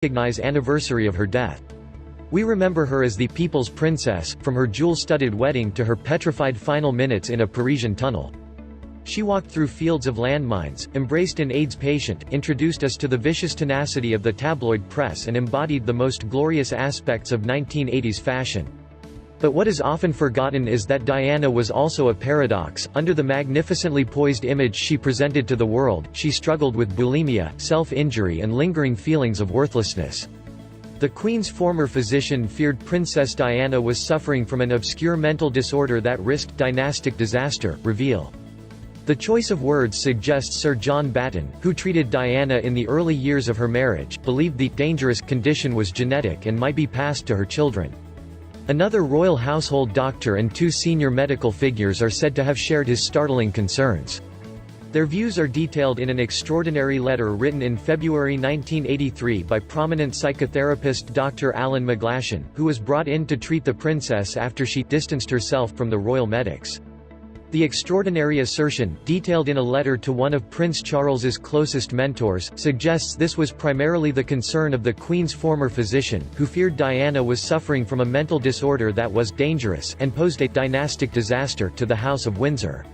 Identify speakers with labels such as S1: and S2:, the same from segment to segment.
S1: recognize anniversary of her death. We remember her as the People's Princess, from her jewel-studded wedding to her petrified final minutes in a Parisian tunnel. She walked through fields of landmines, embraced an AIDS patient, introduced us to the vicious tenacity of the tabloid press and embodied the most glorious aspects of 1980s fashion. But what is often forgotten is that Diana was also a paradox. Under the magnificently poised image she presented to the world, she struggled with bulimia, self-injury and lingering feelings of worthlessness. The Queen's former physician feared Princess Diana was suffering from an obscure mental disorder that risked dynastic disaster. Reveal. The choice of words suggests Sir John Batten, who treated Diana in the early years of her marriage, believed the dangerous condition was genetic and might be passed to her children. Another royal household doctor and two senior medical figures are said to have shared his startling concerns. Their views are detailed in an extraordinary letter written in February 1983 by prominent psychotherapist Dr. Alan McGlashan, who was brought in to treat the princess after she distanced herself from the royal medics. The extraordinary assertion, detailed in a letter to one of Prince Charles's closest mentors, suggests this was primarily the concern of the Queen's former physician, who feared Diana was suffering from a mental disorder that was dangerous and posed a dynastic disaster to the House of Windsor.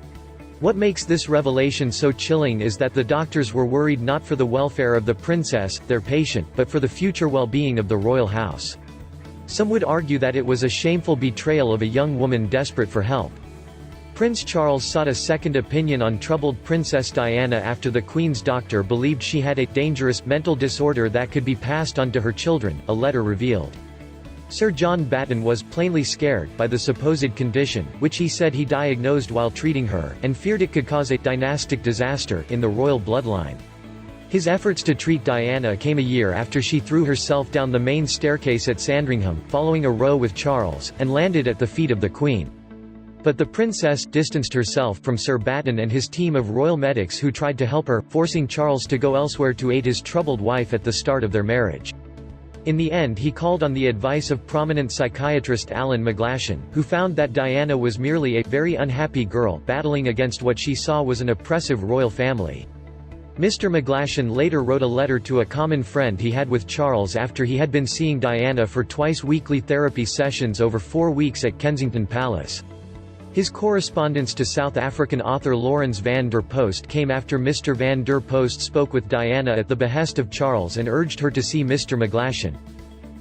S1: What makes this revelation so chilling is that the doctors were worried not for the welfare of the princess, their patient, but for the future well-being of the royal house. Some would argue that it was a shameful betrayal of a young woman desperate for help. Prince Charles sought a second opinion on troubled Princess Diana after the Queen's doctor believed she had a dangerous mental disorder that could be passed on to her children, a letter revealed. Sir John Batten was plainly scared by the supposed condition, which he said he diagnosed while treating her, and feared it could cause a dynastic disaster in the royal bloodline. His efforts to treat Diana came a year after she threw herself down the main staircase at Sandringham, following a row with Charles, and landed at the feet of the Queen. But the princess distanced herself from Sir Batten and his team of royal medics who tried to help her, forcing Charles to go elsewhere to aid his troubled wife at the start of their marriage. In the end he called on the advice of prominent psychiatrist Alan McGlashan, who found that Diana was merely a very unhappy girl battling against what she saw was an oppressive royal family. Mr. McGlashan later wrote a letter to a common friend he had with Charles after he had been seeing Diana for twice-weekly therapy sessions over 4 weeks at Kensington Palace. His correspondence to South African author Laurens van der Post came after Mr. van der Post spoke with Diana at the behest of Charles and urged her to see Mr. McGlashan.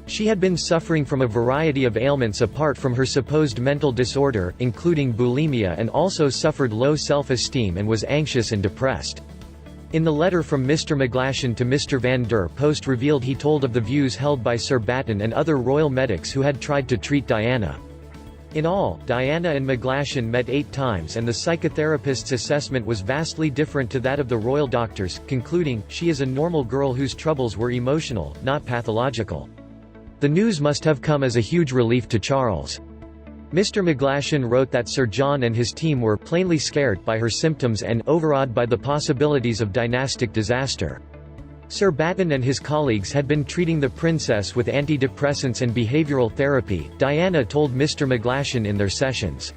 S1: She had been suffering from a variety of ailments apart from her supposed mental disorder, including bulimia, and also suffered low self-esteem and was anxious and depressed. In the letter from Mr. McGlashan to Mr. van der Post revealed he told of the views held by Sir Batten and other royal medics who had tried to treat Diana. In all, Diana and McGlashan met 8 times and the psychotherapist's assessment was vastly different to that of the royal doctors, concluding, she is a normal girl whose troubles were emotional, not pathological. The news must have come as a huge relief to Charles. Mr. McGlashan wrote that Sir John and his team were plainly scared by her symptoms and overawed by the possibilities of dynastic disaster. Sir Batten and his colleagues had been treating the princess with antidepressants and behavioral therapy, Diana told Mr. McGlashan in their sessions.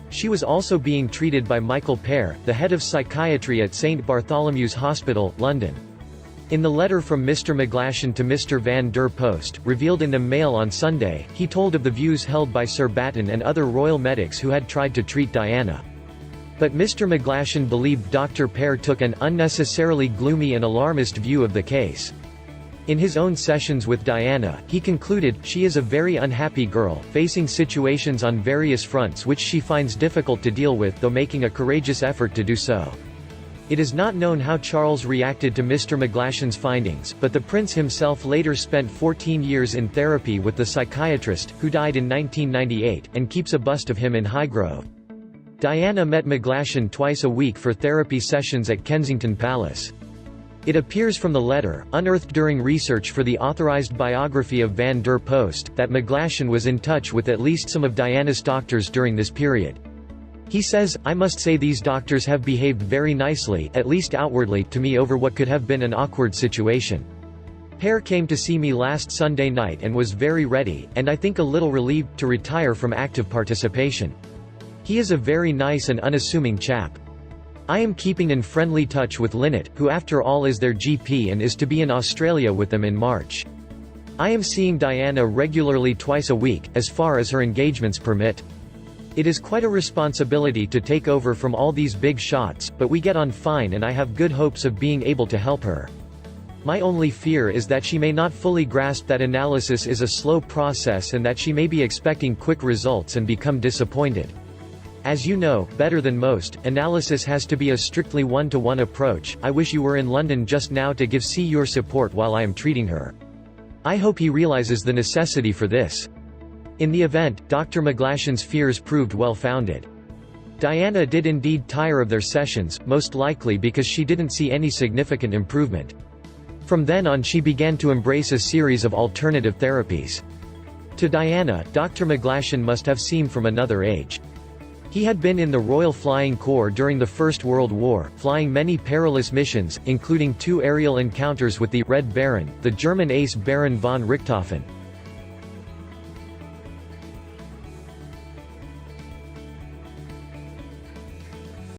S1: She was also being treated by Michael Pear, the head of psychiatry at St Bartholomew's Hospital, London. In the letter from Mr. McGlashan to Mr. van der Post, revealed in the Mail on Sunday, he told of the views held by Sir Batten and other royal medics who had tried to treat Diana. But Mr. McGlashan believed Dr. Pear took an unnecessarily gloomy and alarmist view of the case. In his own sessions with Diana, he concluded, she is a very unhappy girl, facing situations on various fronts which she finds difficult to deal with, though making a courageous effort to do so. It is not known how Charles reacted to Mr. McGlashan's findings, but the prince himself later spent 14 years in therapy with the psychiatrist, who died in 1998, and keeps a bust of him in Highgrove. Diana met McGlashan twice a week for therapy sessions at Kensington Palace. It appears from the letter, unearthed during research for the authorized biography of Van der Post, that McGlashan was in touch with at least some of Diana's doctors during this period. He says, I must say these doctors have behaved very nicely, at least outwardly, to me over what could have been an awkward situation. Pear came to see me last Sunday night and was very ready, and I think a little relieved, to retire from active participation. He is a very nice and unassuming chap. I am keeping in friendly touch with Lynette, who after all is their GP and is to be in Australia with them in March. I am seeing Diana regularly twice a week, as far as her engagements permit. It is quite a responsibility to take over from all these big shots, but we get on fine and I have good hopes of being able to help her. My only fear is that she may not fully grasp that analysis is a slow process and that she may be expecting quick results and become disappointed. As you know, better than most, analysis has to be a strictly one-to-one approach. I wish you were in London just now to give C your support while I am treating her. I hope he realizes the necessity for this. In the event, Dr. McGlashan's fears proved well-founded. Diana did indeed tire of their sessions, most likely because she didn't see any significant improvement. From then on she began to embrace a series of alternative therapies. To Diana, Dr. McGlashan must have seemed from another age. He had been in the Royal Flying Corps during the First World War, flying many perilous missions, including 2 aerial encounters with the Red Baron, the German ace Baron von Richthofen.